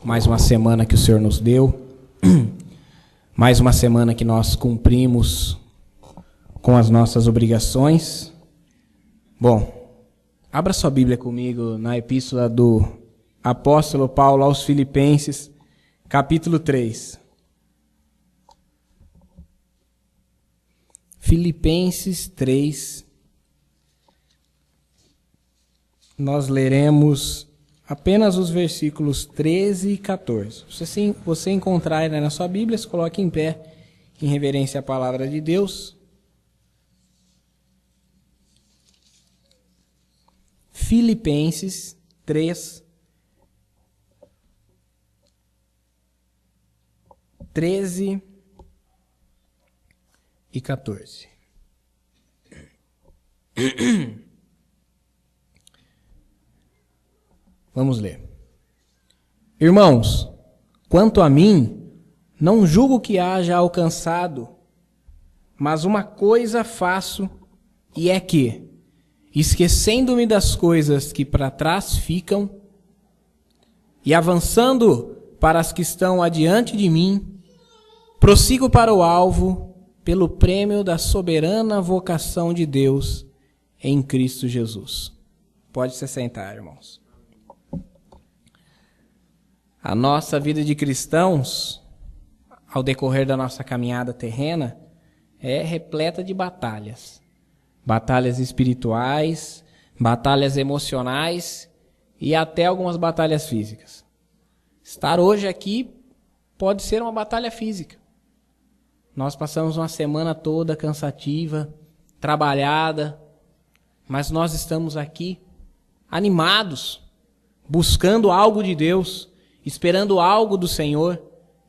mais uma semana que o Senhor nos deu, mais uma semana que nós cumprimos com as nossas obrigações. Bom, abra sua Bíblia comigo na epístola do apóstolo Paulo aos Filipenses, capítulo 3. Filipenses 3, nós leremos apenas os versículos 13 e 14. Se você encontrar na sua Bíblia, se coloque em pé em reverência à palavra de Deus. Filipenses 3, 13 e 14. Vamos ler. Irmãos, quanto a mim, não julgo que haja alcançado, mas uma coisa faço, e é que, esquecendo-me das coisas que para trás ficam, e avançando para as que estão adiante de mim, prossigo para o alvo, pelo prêmio da soberana vocação de Deus em Cristo Jesus. Pode se sentar, irmãos. A nossa vida de cristãos, ao decorrer da nossa caminhada terrena, é repleta de batalhas. Batalhas espirituais, batalhas emocionais e até algumas batalhas físicas. Estar hoje aqui pode ser uma batalha física. Nós passamos uma semana toda cansativa, trabalhada, mas nós estamos aqui animados, buscando algo de Deus, esperando algo do Senhor.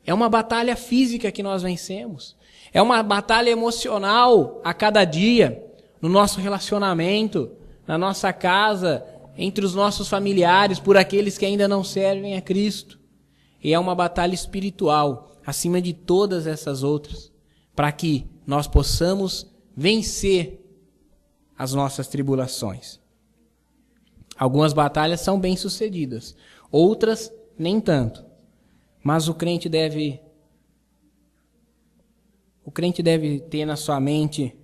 É uma batalha física que nós vencemos. É uma batalha emocional a cada dia, no nosso relacionamento, na nossa casa, entre os nossos familiares, por aqueles que ainda não servem a Cristo. E é uma batalha espiritual, acima de todas essas outras, para que nós possamos vencer as nossas tribulações. Algumas batalhas são bem-sucedidas, outras nem tanto. Mas o crente deve ter na sua mente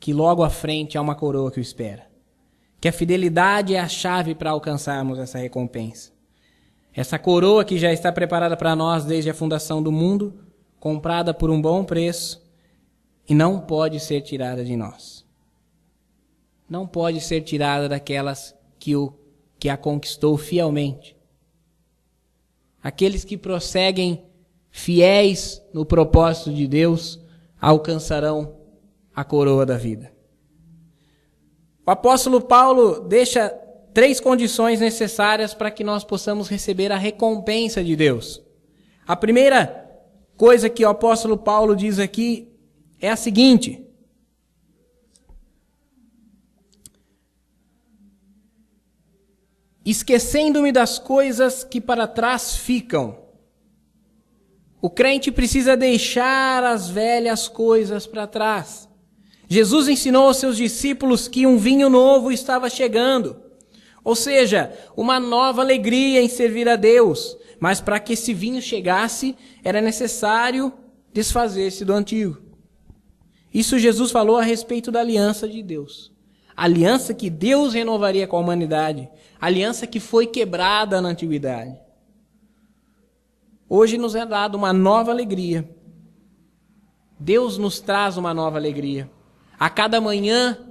que logo à frente há uma coroa que o espera. Que a fidelidade é a chave para alcançarmos essa recompensa. Essa coroa que já está preparada para nós desde a fundação do mundo, comprada por um bom preço, e não pode ser tirada de nós. Não pode ser tirada daquelas que a conquistou fielmente. Aqueles que prosseguem fiéis no propósito de Deus alcançarão a coroa da vida. O apóstolo Paulo deixa 3 condições necessárias para que nós possamos receber a recompensa de Deus. A primeira coisa que o apóstolo Paulo diz aqui é a seguinte: esquecendo-me das coisas que para trás ficam. O crente precisa deixar as velhas coisas para trás. Jesus ensinou aos seus discípulos que um vinho novo estava chegando. Ou seja, uma nova alegria em servir a Deus. Mas para que esse vinho chegasse, era necessário desfazer-se do antigo. Isso Jesus falou a respeito da aliança de Deus. A aliança que Deus renovaria com a humanidade. A aliança que foi quebrada na antiguidade. Hoje nos é dada uma nova alegria. Deus nos traz uma nova alegria. A cada manhã,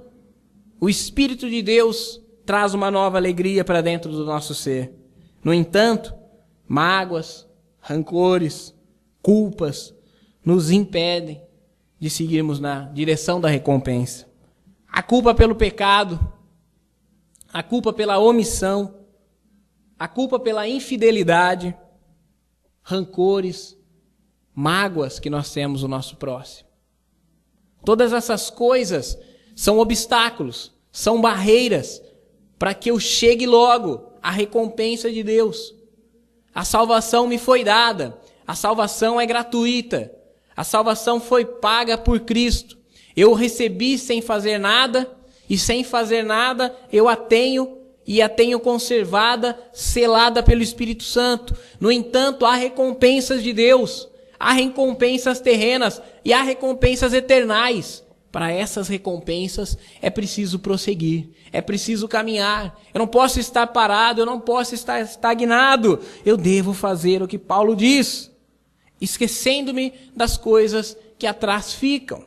o Espírito de Deus traz uma nova alegria para dentro do nosso ser. No entanto, mágoas, rancores, culpas nos impedem de seguirmos na direção da recompensa. A culpa pelo pecado, a culpa pela omissão, a culpa pela infidelidade, rancores, mágoas que nós temos no nosso próximo. Todas essas coisas são obstáculos, são barreiras para que eu chegue logo à recompensa de Deus. A salvação me foi dada, a salvação é gratuita, a salvação foi paga por Cristo. Eu recebi sem fazer nada, e sem fazer nada eu a tenho e a tenho conservada, selada pelo Espírito Santo. No entanto, há recompensas de Deus, há recompensas terrenas e há recompensas eternais. Para essas recompensas é preciso prosseguir, é preciso caminhar. Eu não posso estar parado, eu não posso estar estagnado. Eu devo fazer o que Paulo diz, esquecendo-me das coisas que atrás ficam.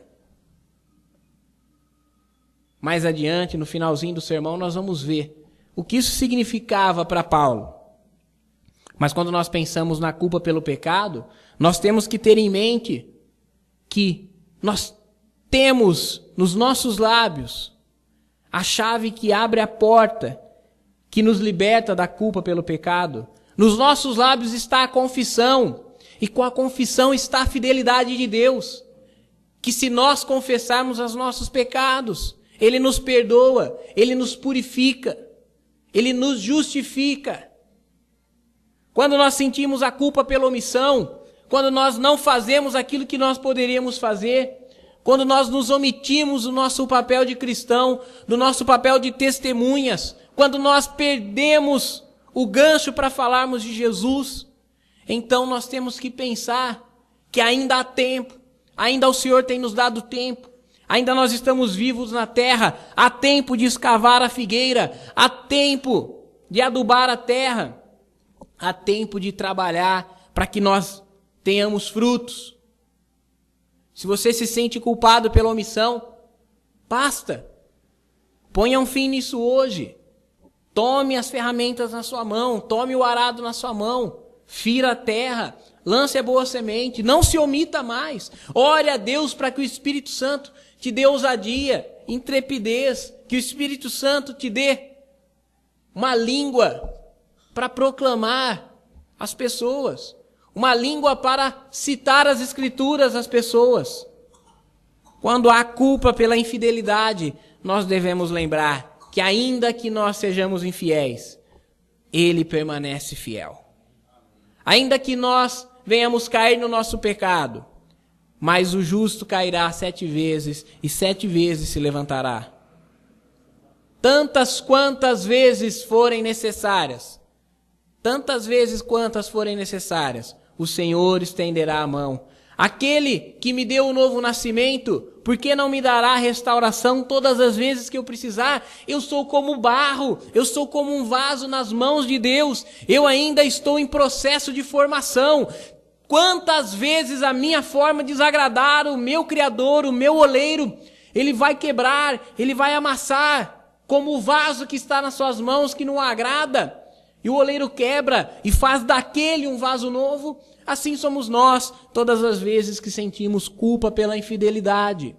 Mais adiante, no finalzinho do sermão, nós vamos ver o que isso significava para Paulo. Mas quando nós pensamos na culpa pelo pecado, nós temos que ter em mente que nós temos nos nossos lábios a chave que abre a porta, que nos liberta da culpa pelo pecado. Nos nossos lábios está a confissão, e com a confissão está a fidelidade de Deus, que se nós confessarmos os nossos pecados, Ele nos perdoa, Ele nos purifica, Ele nos justifica. Quando nós sentimos a culpa pela omissão, quando nós não fazemos aquilo que nós poderíamos fazer, quando nós nos omitimos do nosso papel de cristão, do nosso papel de testemunhas, quando nós perdemos o gancho para falarmos de Jesus, então nós temos que pensar que ainda há tempo, ainda o Senhor tem nos dado tempo, ainda nós estamos vivos na terra, há tempo de escavar a figueira, há tempo de adubar a terra, há tempo de trabalhar para que nós tenhamos frutos. Se você se sente culpado pela omissão, basta. Ponha um fim nisso hoje. Tome as ferramentas na sua mão, tome o arado na sua mão, fira a terra, lance a boa semente, não se omita mais. Ore a Deus para que o Espírito Santo te dê ousadia, intrepidez, que o Espírito Santo te dê uma língua para proclamar às pessoas, uma língua para citar as Escrituras às pessoas. Quando há culpa pela infidelidade, nós devemos lembrar que ainda que nós sejamos infiéis, Ele permanece fiel. Ainda que nós venhamos cair no nosso pecado, mas o justo cairá 7 vezes e 7 vezes se levantará. Tantas quantas vezes forem necessárias, tantas vezes quantas forem necessárias, o Senhor estenderá a mão. Aquele que me deu o novo nascimento, por que não me dará restauração todas as vezes que eu precisar? Eu sou como barro, eu sou como um vaso nas mãos de Deus. Eu ainda estou em processo de formação. Quantas vezes a minha forma desagradar o meu Criador, o meu oleiro, Ele vai quebrar, Ele vai amassar, como o vaso que está nas suas mãos que não agrada. E o oleiro quebra e faz daquele um vaso novo. Assim somos nós, todas as vezes que sentimos culpa pela infidelidade.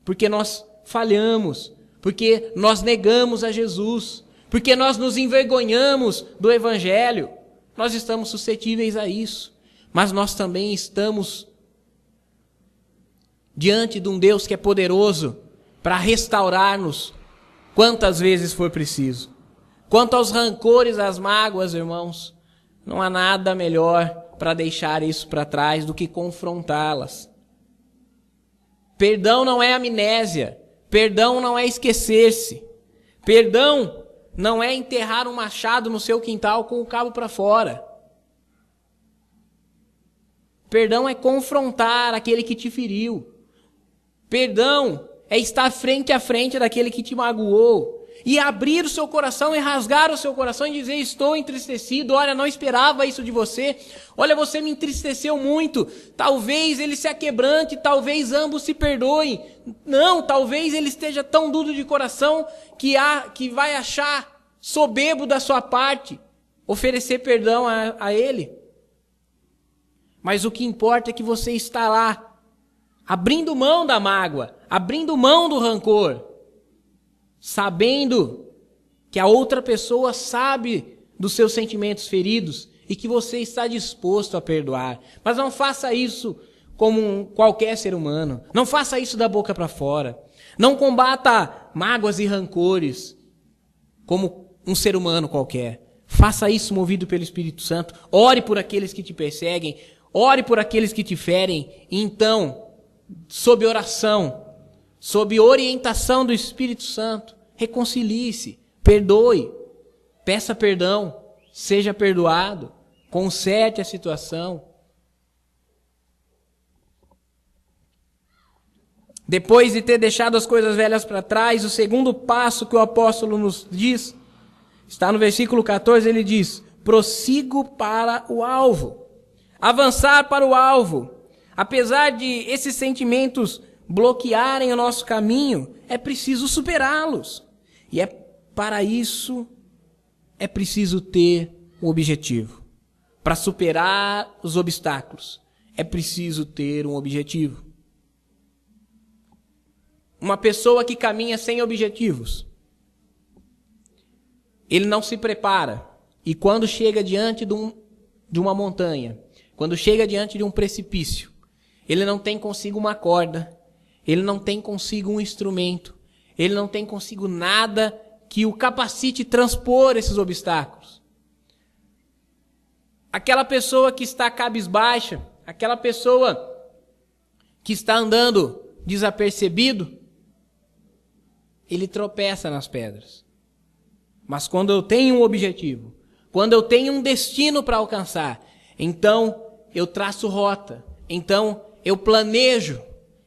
Porque nós falhamos, porque nós negamos a Jesus, porque nós nos envergonhamos do Evangelho. Nós estamos suscetíveis a isso. Mas nós também estamos diante de um Deus que é poderoso para restaurar-nos quantas vezes for preciso. Quanto aos rancores, às mágoas, irmãos, não há nada melhor para deixar isso para trás do que confrontá-las. Perdão não é amnésia, perdão não é esquecer-se, perdão não é enterrar um machado no seu quintal com o cabo para fora. Perdão é confrontar aquele que te feriu. Perdão é estar frente a frente daquele que te magoou. E abrir o seu coração e rasgar o seu coração e dizer: estou entristecido, olha, não esperava isso de você, olha, você me entristeceu muito, talvez ele se aquebrante, talvez ambos se perdoem, não, talvez ele esteja tão duro de coração que vai achar soberbo da sua parte oferecer perdão a ele. Mas o que importa é que você está lá, abrindo mão da mágoa, abrindo mão do rancor, sabendo que a outra pessoa sabe dos seus sentimentos feridos e que você está disposto a perdoar. Mas não faça isso como qualquer ser humano. Não faça isso da boca para fora. Não combata mágoas e rancores como um ser humano qualquer. Faça isso movido pelo Espírito Santo. Ore por aqueles que te perseguem. Ore por aqueles que te ferem. E então, sob oração, sob orientação do Espírito Santo, reconcilie-se, perdoe. Peça perdão, seja perdoado, conserte a situação. Depois de ter deixado as coisas velhas para trás, o segundo passo que o apóstolo nos diz, está no versículo 14, ele diz: prossigo para o alvo. Avançar para o alvo. Apesar de esses sentimentos bloquearem o nosso caminho, é preciso superá-los. E para isso é preciso ter um objetivo. Para superar os obstáculos, é preciso ter um objetivo. Uma pessoa que caminha sem objetivos, ele não se prepara. E quando chega diante de uma montanha, quando chega diante de um precipício, ele não tem consigo uma corda, ele não tem consigo um instrumento, ele não tem consigo nada que o capacite transpor esses obstáculos. Aquela pessoa que está cabisbaixa, aquela pessoa que está andando desapercebido, ele tropeça nas pedras. Mas quando eu tenho um objetivo, quando eu tenho um destino para alcançar, então eu traço rota, então eu planejo,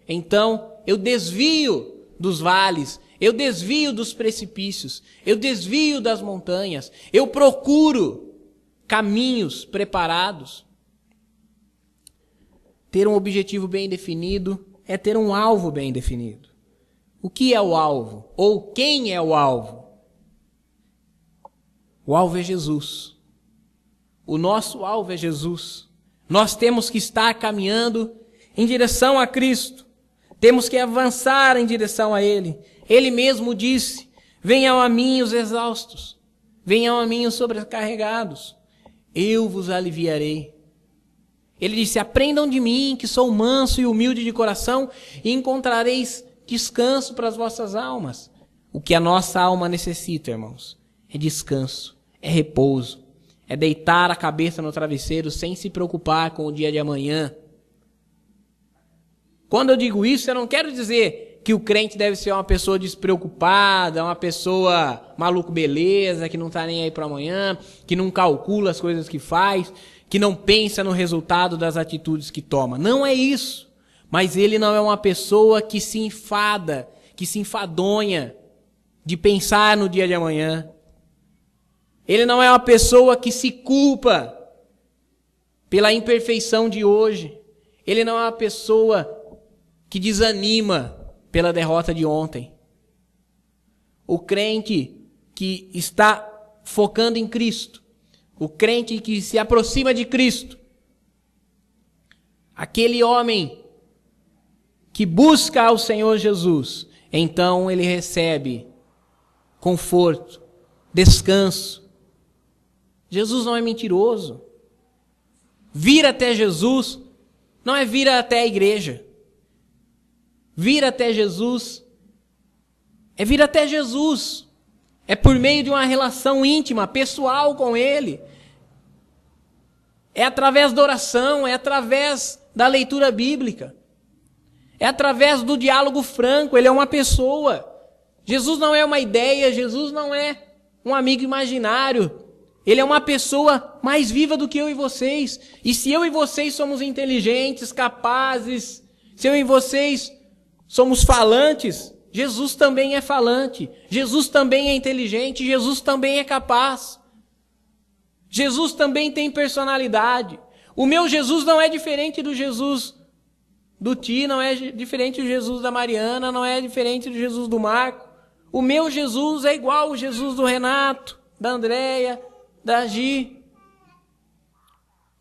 então eu desvio dos vales, eu desvio dos precipícios, eu desvio das montanhas, eu procuro caminhos preparados. Ter um objetivo bem definido é ter um alvo bem definido. O que é o alvo? Ou quem é o alvo? O alvo é Jesus. O nosso alvo é Jesus. Nós temos que estar caminhando em direção a Cristo. Temos que avançar em direção a Ele. Ele mesmo disse: venham a mim os exaustos, venham a mim os sobrecarregados, eu vos aliviarei. Ele disse: aprendam de mim, que sou manso e humilde de coração, e encontrareis descanso para as vossas almas. O que a nossa alma necessita, irmãos, é descanso, é repouso, é deitar a cabeça no travesseiro sem se preocupar com o dia de amanhã. Quando eu digo isso, eu não quero dizer que o crente deve ser uma pessoa despreocupada, uma pessoa maluco beleza, que não está nem aí para amanhã, que não calcula as coisas que faz, que não pensa no resultado das atitudes que toma. Não é isso. Mas ele não é uma pessoa que se enfada, que se enfadonha de pensar no dia de amanhã. Ele não é uma pessoa que se culpa pela imperfeição de hoje. Ele não é uma pessoa que desanima pela derrota de ontem. O crente que está focando em Cristo, o crente que se aproxima de Cristo, aquele homem que busca ao Senhor Jesus, então ele recebe conforto, descanso. Jesus não é mentiroso. Vir até Jesus não é vir até a igreja. Vir até Jesus é vir até Jesus. É por meio de uma relação íntima, pessoal com Ele. É através da oração, é através da leitura bíblica. É através do diálogo franco. Ele é uma pessoa. Jesus não é uma ideia, Jesus não é um amigo imaginário. Ele é uma pessoa mais viva do que eu e vocês. E se eu e vocês somos inteligentes, capazes, se eu e vocês somos falantes, Jesus também é falante. Jesus também é inteligente, Jesus também é capaz. Jesus também tem personalidade. O meu Jesus não é diferente do Jesus do Ti, não é diferente do Jesus da Mariana, não é diferente do Jesus do Marco. O meu Jesus é igual ao Jesus do Renato, da Andréia, da Gi.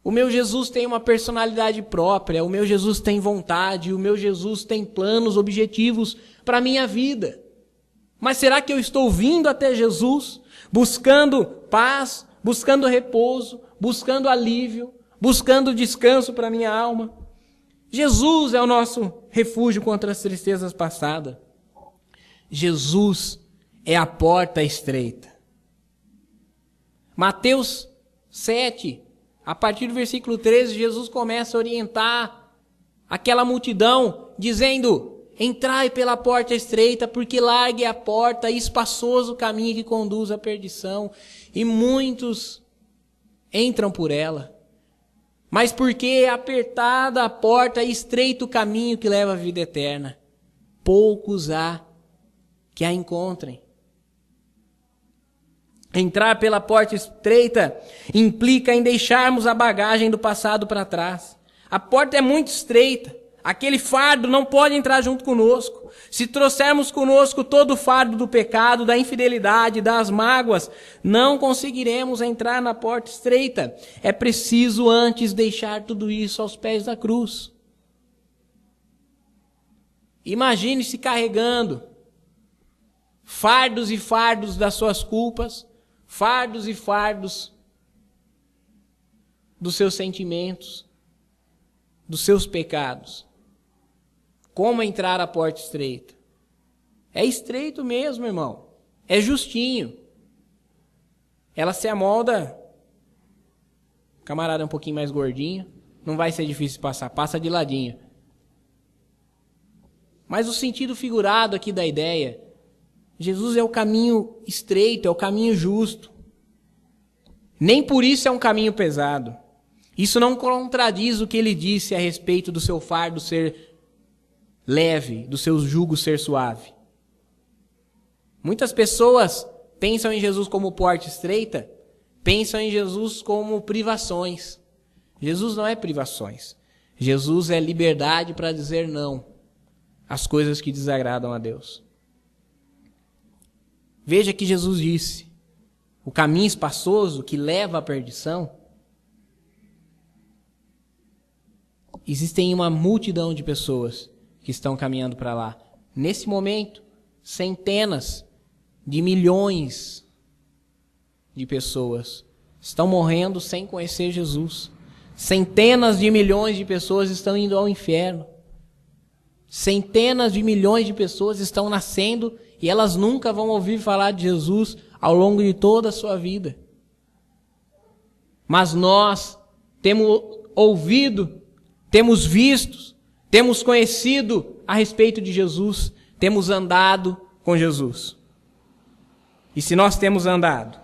O meu Jesus tem uma personalidade própria, o meu Jesus tem vontade, o meu Jesus tem planos, objetivos para a minha vida. Mas será que eu estou vindo até Jesus, buscando paz, buscando repouso, buscando alívio, buscando descanso para a minha alma? Jesus é o nosso refúgio contra as tristezas passadas. Jesus é a porta estreita. Mateus 7, a partir do versículo 13, Jesus começa a orientar aquela multidão, dizendo: entrai pela porta estreita, porque larga é a porta e espaçoso o caminho que conduz à perdição, e muitos entram por ela. Mas porque é apertada a porta e estreito o caminho que leva à vida eterna, poucos há que a encontrem. Entrar pela porta estreita implica em deixarmos a bagagem do passado para trás. A porta é muito estreita. Aquele fardo não pode entrar junto conosco. Se trouxermos conosco todo o fardo do pecado, da infidelidade, das mágoas, não conseguiremos entrar na porta estreita. É preciso antes deixar tudo isso aos pés da cruz. Imagine-se carregando fardos e fardos das suas culpas, fardos e fardos dos seus sentimentos, dos seus pecados. Como entrar a porta estreita? É estreito mesmo, irmão. É justinho. Ela se amolda. O camarada é um pouquinho mais gordinho. Não vai ser difícil passar. Passa de ladinho. Mas o sentido figurado aqui da ideia, Jesus é o caminho estreito, é o caminho justo. Nem por isso é um caminho pesado. Isso não contradiz o que ele disse a respeito do seu fardo ser leve, do seu jugo ser suave. Muitas pessoas pensam em Jesus como porta estreita, pensam em Jesus como privações. Jesus não é privações. Jesus é liberdade para dizer não às coisas que desagradam a Deus. Veja que Jesus disse, o caminho espaçoso que leva à perdição, existem uma multidão de pessoas que estão caminhando para lá. Nesse momento, centenas de milhões de pessoas estão morrendo sem conhecer Jesus. Centenas de milhões de pessoas estão indo ao inferno. Centenas de milhões de pessoas estão nascendo e elas nunca vão ouvir falar de Jesus ao longo de toda a sua vida. Mas nós temos ouvido, temos visto, temos conhecido a respeito de Jesus, temos andado com Jesus. E se nós temos andado,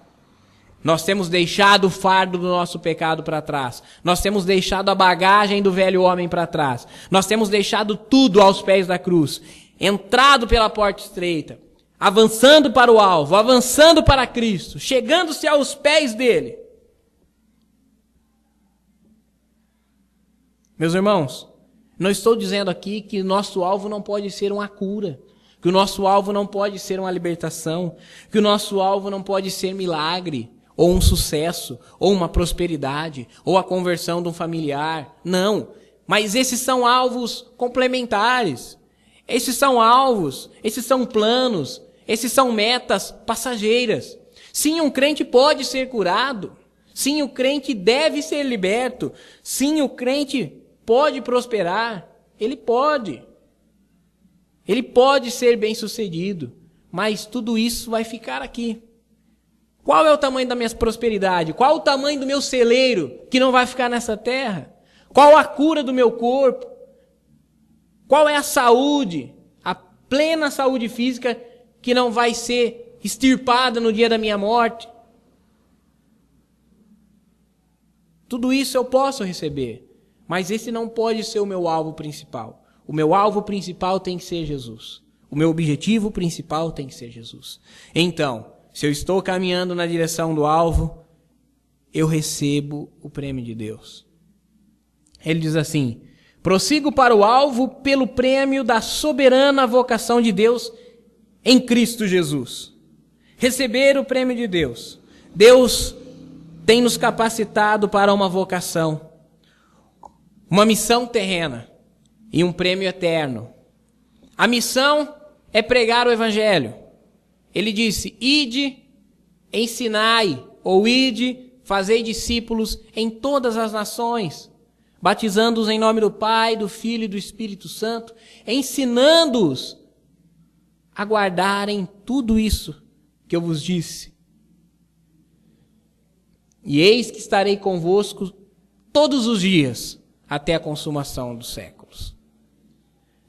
nós temos deixado o fardo do nosso pecado para trás, nós temos deixado a bagagem do velho homem para trás, nós temos deixado tudo aos pés da cruz, entrado pela porta estreita, avançando para o alvo, avançando para Cristo, chegando-se aos pés dele. Meus irmãos, não estou dizendo aqui que o nosso alvo não pode ser uma cura, que o nosso alvo não pode ser uma libertação, que o nosso alvo não pode ser milagre, ou um sucesso, ou uma prosperidade, ou a conversão de um familiar. Não, mas esses são alvos complementares. Esses são alvos, esses são planos, esses são metas passageiras. Sim, um crente pode ser curado. Sim, o crente deve ser liberto. Sim, o crente pode prosperar, ele pode. Ele pode ser bem-sucedido, mas tudo isso vai ficar aqui. Qual é o tamanho da minha prosperidade? Qual o tamanho do meu celeiro que não vai ficar nessa terra? Qual a cura do meu corpo? Qual é a saúde, a plena saúde física que não vai ser extirpada no dia da minha morte? Tudo isso eu posso receber. Mas esse não pode ser o meu alvo principal. O meu alvo principal tem que ser Jesus. O meu objetivo principal tem que ser Jesus. Então, se eu estou caminhando na direção do alvo, eu recebo o prêmio de Deus. Ele diz assim: prossigo para o alvo pelo prêmio da soberana vocação de Deus em Cristo Jesus. Receber o prêmio de Deus. Deus tem nos capacitado para uma vocação, uma missão terrena e um prêmio eterno. A missão é pregar o evangelho. Ele disse: ide, ensinai, ou ide, fazei discípulos em todas as nações, batizando-os em nome do Pai, do Filho e do Espírito Santo, ensinando-os a guardarem tudo isso que eu vos disse. E eis que estarei convosco todos os dias, até a consumação dos séculos.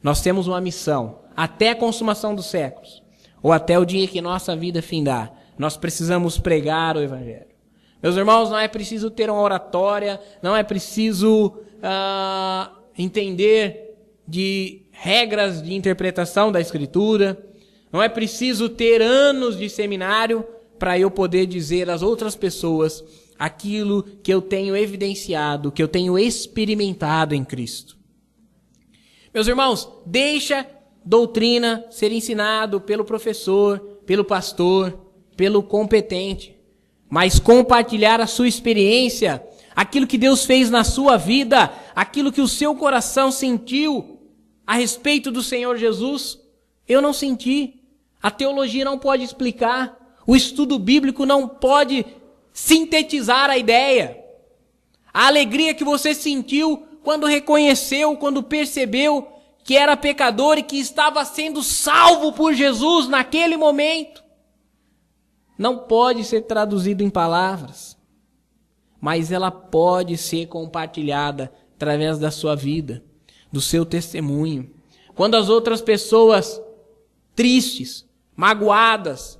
Nós temos uma missão, até a consumação dos séculos, ou até o dia que nossa vida findar. Nós precisamos pregar o Evangelho. Meus irmãos, não é preciso ter uma oratória, não é preciso entender de regras de interpretação da Escritura, não é preciso ter anos de seminário para eu poder dizer às outras pessoas aquilo que eu tenho evidenciado, que eu tenho experimentado em Cristo. Meus irmãos, deixa doutrina ser ensinado pelo professor, pelo pastor, pelo competente, mas compartilhar a sua experiência, aquilo que Deus fez na sua vida, aquilo que o seu coração sentiu a respeito do Senhor Jesus, eu não senti. A teologia não pode explicar, o estudo bíblico não pode sintetizar a ideia. A alegria que você sentiu quando reconheceu, quando percebeu que era pecador e que estava sendo salvo por Jesus naquele momento, não pode ser traduzido em palavras, mas ela pode ser compartilhada através da sua vida, do seu testemunho. Quando as outras pessoas tristes, magoadas,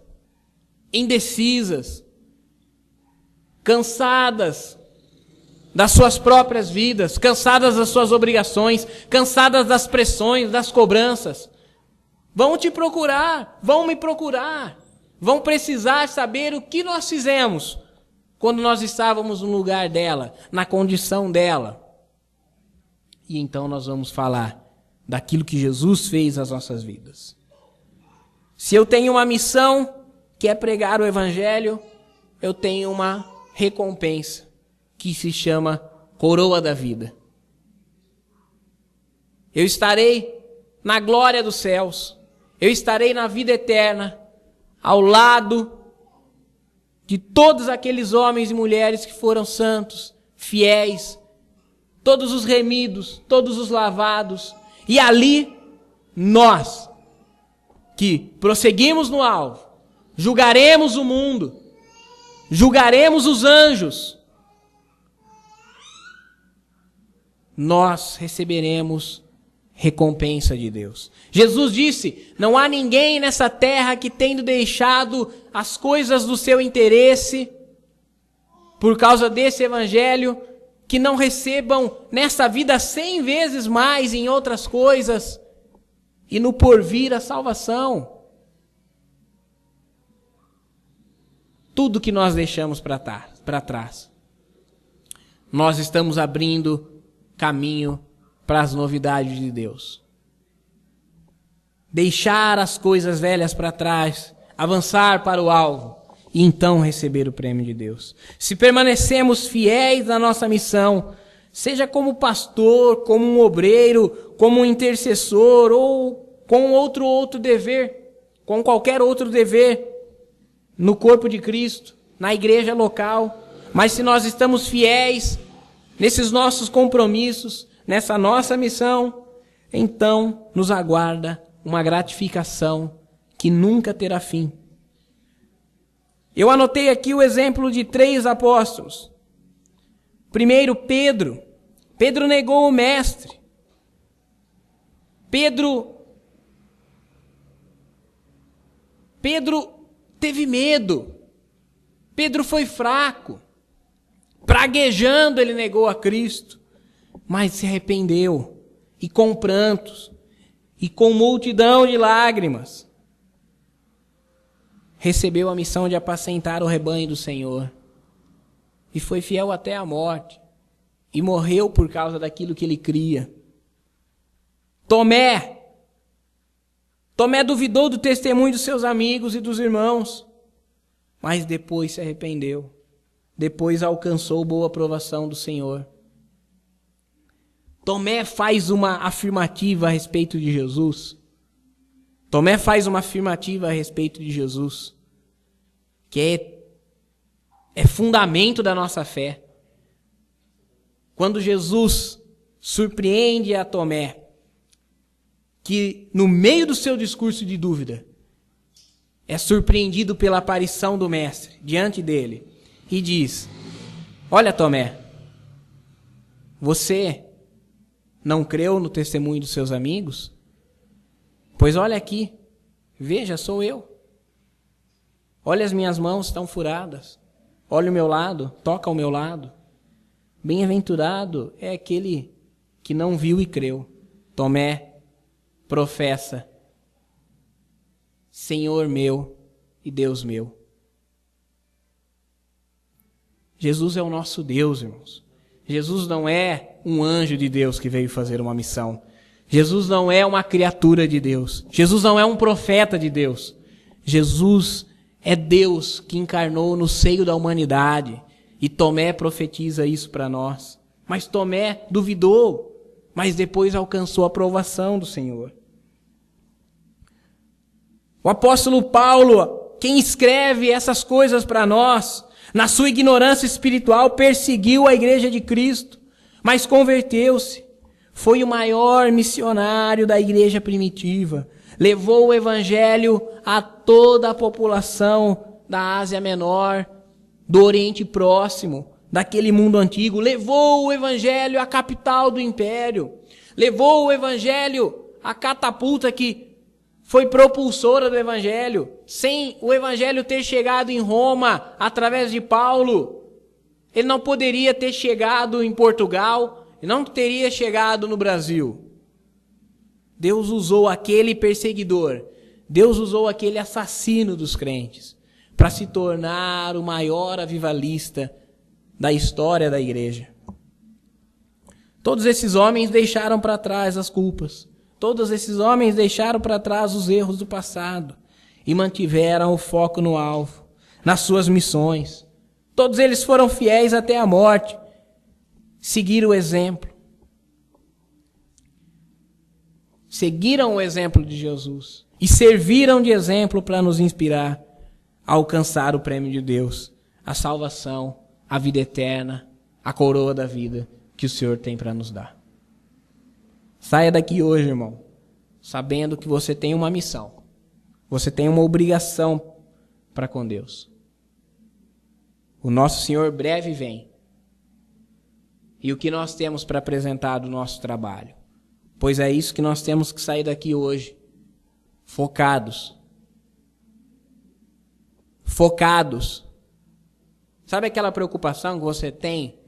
indecisas, cansadas das suas próprias vidas, cansadas das suas obrigações, cansadas das pressões, das cobranças, vão te procurar, vão me procurar, vão precisar saber o que nós fizemos quando nós estávamos no lugar dela, na condição dela. E então nós vamos falar daquilo que Jesus fez nas nossas vidas. Se eu tenho uma missão, que é pregar o Evangelho, eu tenho uma recompensa, que se chama coroa da vida. Eu estarei na glória dos céus, eu estarei na vida eterna, ao lado de todos aqueles homens e mulheres que foram santos, fiéis, todos os remidos, todos os lavados, e ali nós, que prosseguimos no alvo, julgaremos o mundo, julgaremos os anjos, nós receberemos recompensa de Deus. Jesus disse, não há ninguém nessa terra que, tendo deixado as coisas do seu interesse, por causa desse Evangelho, que não recebam nessa vida 100 vezes mais em outras coisas, e no porvir a salvação. Tudo que nós deixamos para trás, nós estamos abrindo caminho para as novidades de Deus. Deixar as coisas velhas para trás, avançar para o alvo e então receber o prêmio de Deus. Se permanecemos fiéis na nossa missão, seja como pastor, como um obreiro, como um intercessor ou com outro dever, com qualquer outro dever no corpo de Cristo, na igreja local, mas se nós estamos fiéis nesses nossos compromissos, nessa nossa missão, então nos aguarda uma gratificação que nunca terá fim. Eu anotei aqui o exemplo de 3 apóstolos. Primeiro, Pedro. Pedro negou o mestre. Pedro teve medo. Pedro foi fraco. Praguejando, ele negou a Cristo, mas se arrependeu, e com prantos, e com multidão de lágrimas, recebeu a missão de apacentar o rebanho do Senhor, e foi fiel até a morte, e morreu por causa daquilo que ele cria. Tomé duvidou do testemunho dos seus amigos e dos irmãos, mas depois se arrependeu. Depois alcançou boa aprovação do Senhor. Tomé faz uma afirmativa a respeito de Jesus. Tomé faz uma afirmativa a respeito de Jesus, que é fundamento da nossa fé. Quando Jesus surpreende a Tomé, que no meio do seu discurso de dúvida, é surpreendido pela aparição do Mestre diante dele, e diz, olha Tomé, você não creu no testemunho dos seus amigos? Pois olha aqui, veja, sou eu. Olha as minhas mãos, estão furadas. Olha o meu lado, toca ao meu lado. Bem-aventurado é aquele que não viu e creu. Tomé professa: Senhor meu e Deus meu. Jesus é o nosso Deus, irmãos. Jesus não é um anjo de Deus que veio fazer uma missão. Jesus não é uma criatura de Deus. Jesus não é um profeta de Deus. Jesus é Deus que encarnou no seio da humanidade. E Tomé profetiza isso para nós. Mas Tomé duvidou, mas depois alcançou a aprovação do Senhor. O apóstolo Paulo, quem escreve essas coisas para nós, na sua ignorância espiritual, perseguiu a igreja de Cristo, mas converteu-se. Foi o maior missionário da igreja primitiva. Levou o evangelho a toda a população da Ásia Menor, do Oriente Próximo, daquele mundo antigo. Levou o evangelho à capital do império. Levou o evangelho à catapulta que foi propulsora do evangelho. Sem o evangelho ter chegado em Roma através de Paulo, ele não poderia ter chegado em Portugal, ele não teria chegado no Brasil. Deus usou aquele perseguidor, Deus usou aquele assassino dos crentes para se tornar o maior avivalista da história da igreja. Todos esses homens deixaram para trás as culpas. Todos esses homens deixaram para trás os erros do passado e mantiveram o foco no alvo, nas suas missões. Todos eles foram fiéis até a morte. Seguiram o exemplo. Seguiram o exemplo de Jesus e serviram de exemplo para nos inspirar a alcançar o prêmio de Deus, a salvação, a vida eterna, a coroa da vida que o Senhor tem para nos dar. Saia daqui hoje, irmão, sabendo que você tem uma missão. Você tem uma obrigação para com Deus. O nosso Senhor breve vem. E o que nós temos para apresentar do nosso trabalho? Pois é isso que nós temos que sair daqui hoje. Focados. Focados. Sabe aquela preocupação que você tem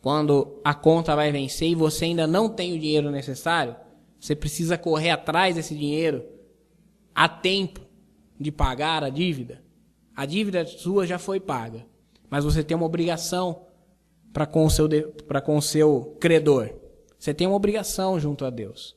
quando a conta vai vencer e você ainda não tem o dinheiro necessário? Você precisa correr atrás desse dinheiro a tempo de pagar a dívida. A dívida sua já foi paga, mas você tem uma obrigação para com o seu credor. Você tem uma obrigação junto a Deus.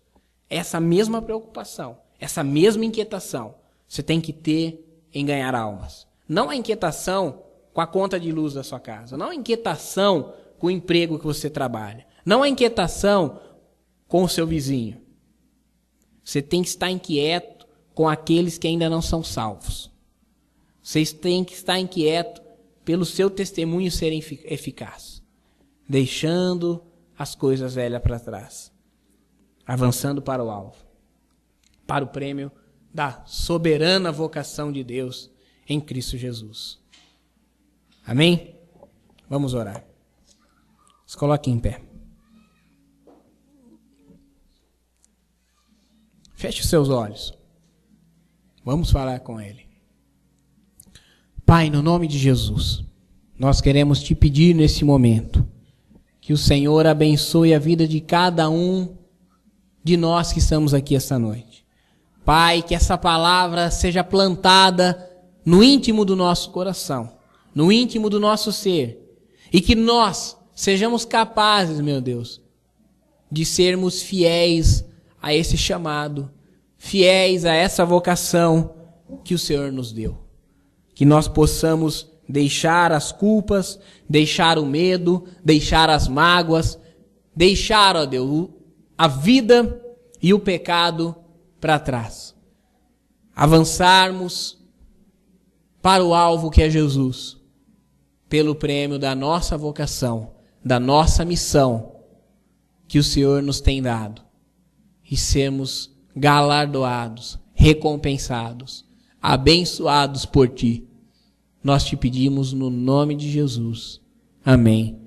Essa mesma preocupação, essa mesma inquietação, você tem que ter em ganhar almas. Não a inquietação com a conta de luz da sua casa, não a inquietação com o emprego que você trabalha, não a inquietação com o seu vizinho. Você tem que estar inquieto com aqueles que ainda não são salvos. Você tem que estar inquieto pelo seu testemunho ser eficaz, deixando as coisas velhas para trás, avançando para o alvo, para o prêmio da soberana vocação de Deus em Cristo Jesus. Amém? Vamos orar. Se coloque em pé. Feche os seus olhos. Vamos falar com Ele. Pai, no nome de Jesus, nós queremos te pedir nesse momento que o Senhor abençoe a vida de cada um de nós que estamos aqui esta noite. Pai, que essa palavra seja plantada no íntimo do nosso coração, no íntimo do nosso ser, e que nós sejamos capazes, meu Deus, de sermos fiéis a esse chamado, fiéis a essa vocação que o Senhor nos deu. Que nós possamos deixar as culpas, deixar o medo, deixar as mágoas, deixar, ó Deus, a vida e o pecado para trás. Avançarmos para o alvo que é Jesus, pelo prêmio da nossa vocação, da nossa missão que o Senhor nos tem dado, e sermos galardoados, recompensados, abençoados por Ti. Nós te pedimos no nome de Jesus. Amém